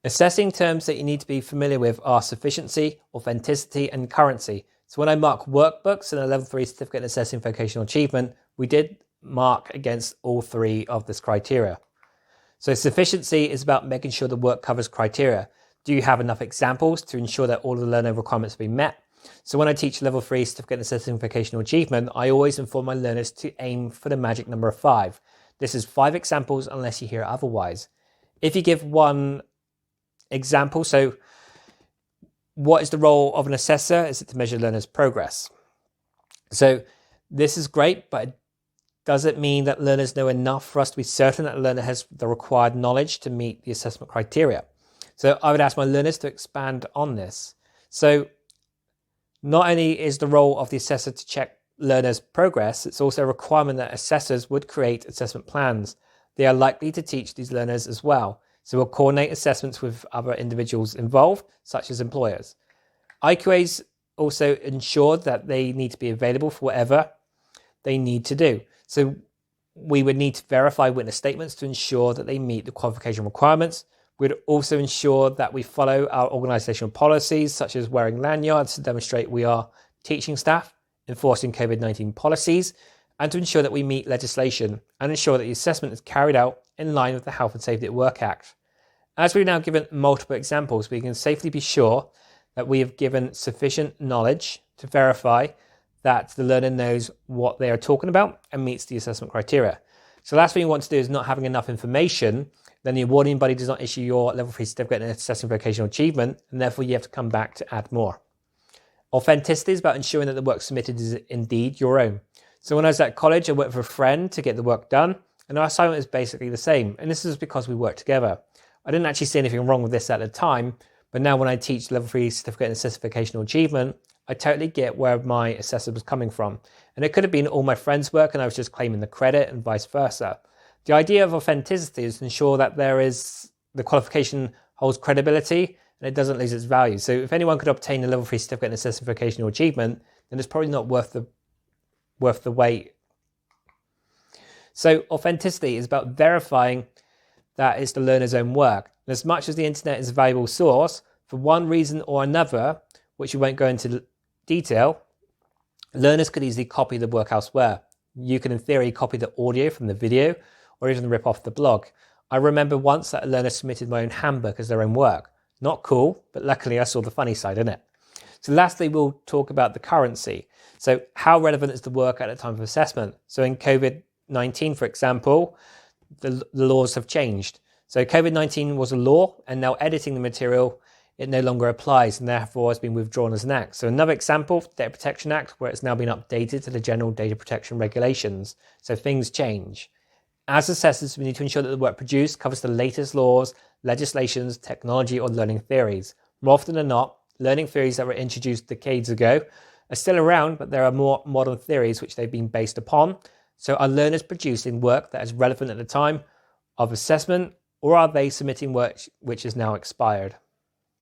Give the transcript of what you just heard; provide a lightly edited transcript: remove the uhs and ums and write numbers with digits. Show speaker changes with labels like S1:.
S1: Assessing terms that you need to be familiar with are sufficiency, authenticity, and currency. So when I mark workbooks in a level 3 certificate in assessing vocational achievement, we did mark against all three of this criteria. So sufficiency is about making sure the work covers criteria. Do you have enough examples to ensure that all of the learner requirements have been met? So when I teach level 3 certificate in assessing vocational achievement, I always inform my learners to aim for the magic number of 5. This is 5 examples unless you hear otherwise. If you give one example, so what is the role of an assessor? Is it to measure learners' progress? So this is great, but it doesn't mean that learners know enough for us to be certain that a learner has the required knowledge to meet the assessment criteria. So I would ask my learners to expand on this. So not only is the role of the assessor to check learners' progress, it's also a requirement that assessors would create assessment plans. They are likely to teach these learners as well. So we'll coordinate assessments with other individuals involved, such as employers. IQAs also ensure that they need to be available for whatever they need to do. So we would need to verify witness statements to ensure that they meet the qualification requirements. We'd also ensure that we follow our organisational policies, such as wearing lanyards to demonstrate we are teaching staff, enforcing COVID-19 policies, and to ensure that we meet legislation and ensure that the assessment is carried out in line with the Health and Safety at Work Act. As we've now given multiple examples, we can safely be sure that we have given sufficient knowledge to verify that the learner knows what they are talking about and meets the assessment criteria. So the last thing you want to do is not having enough information, then the awarding body does not issue your level 3 certificate in assessing vocational achievement, and therefore you have to come back to add more. Authenticity is about ensuring that the work submitted is indeed your own. So when I was at college, I worked with a friend to get the work done, and our assignment is basically the same. And this is because we worked together. I didn't actually see anything wrong with this at the time, but now when I teach level 3 certificate in assessing vocational achievement, I totally get where my assessor was coming from. And it could have been all my friends' work and I was just claiming the credit and vice versa. The idea of authenticity is to ensure that the qualification holds credibility and it doesn't lose its value. So if anyone could obtain a level 3 certificate in assessing vocational achievement, then it's probably not worth the wait. So authenticity is about verifying that it's the learner's own work. And as much as the internet is a valuable source, for one reason or another, which we won't go into detail, learners could easily copy the work elsewhere. You can, in theory, copy the audio from the video or even rip off the blog. I remember once that a learner submitted my own handbook as their own work. Not cool, but luckily I saw the funny side in it. So lastly, we'll talk about the currency. So how relevant is the work at the time of assessment? So in COVID-19, for example, the laws have changed. So COVID-19 was a law, and now editing the material, it no longer applies and therefore has been withdrawn as an act. So another example, Data Protection Act, where it's now been updated to the General Data Protection Regulations. So things change. As assessors, we need to ensure that the work produced covers the latest laws, legislations, technology, or learning theories. More often than not, learning theories that were introduced decades ago are still around, but there are more modern theories which they've been based upon. So are learners producing work that is relevant at the time of assessment, or are they submitting work which is now expired?